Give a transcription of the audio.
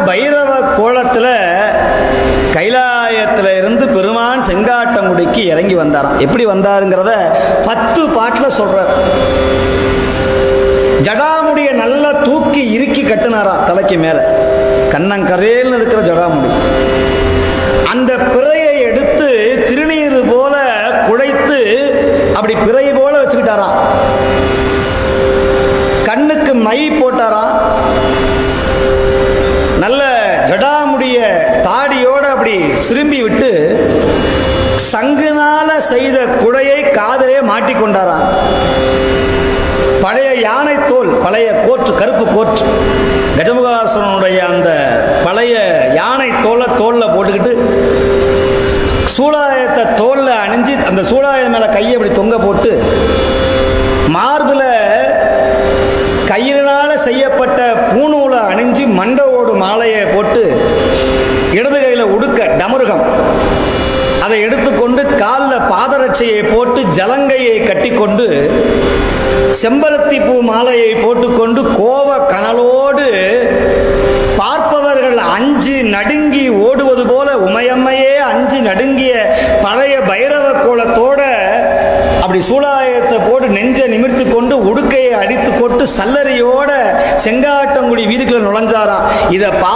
பைரவ கோலத்தில் கைலாயத்தில் இருந்து பெருமான் செங்காட்டங்குடிக்கு இறங்கி வந்தாராம். எப்படி வந்தாருங்கிறத 10 பாட்டில் சொல்றார். ஜடாமுடிய நல்லா தூக்கி இறுக்கி கட்டினாரா தலைக்கு மேல, கண்ணங்கரேல்னு இருக்கிற ஜடாமுடி. அந்த பிறையை எடுத்து திருநீர் போல குழைத்து அப்படி பிறை போல வச்சுக்கிட்டாராம். கண்ணுக்கு மை போட்டாராம். நல்ல ஜடாமுடிய தாடியோட அப்படி திரும்பி விட்டு சங்குனால செய்த குடையை காதலே மாட்டிக்கொண்டாராம். பழைய யானை தோல், பழைய கோற்று, கருப்பு கோற்று, கஜமுகாசுரனுடைய அந்த பழைய யானை தோலை தோல்ல போட்டுக்கிட்டு சூலாயத்தை தோல்ல அணிஞ்சு அந்த சூலாயம் மேல கையை அப்படி தொங்க போட்டு மார்பில் கயிறினால செய்யப்பட்ட பூநூலை அணிஞ்சு மண்டவோடு மாலையை போட்டு இடது கையில் உடுக்க டமருகம் அதை எடுத்துக்கொண்டு காலில் பாதரட்சையை போட்டு ஜலங்கையை கட்டிக்கொண்டு செம்பருத்தி பூ மாலையை போட்டுக்கொண்டு கோவ கனலோடு பார்ப்பவர்கள் அஞ்சு நடுங்கி ஓடுவது போல உமையம்மையே அஞ்சு நடுங்கிய பழைய பைரவ கோலத்தோட அப்படி சூலாயத்தை போட்டு நெஞ்சை நிமிர்த்து கொண்டு உடுக்கையை அடித்து கொண்டு சல்லரியோட செங்காட்டங்குடி வீதிக்குள்ள நுழைஞ்சாராம். இதை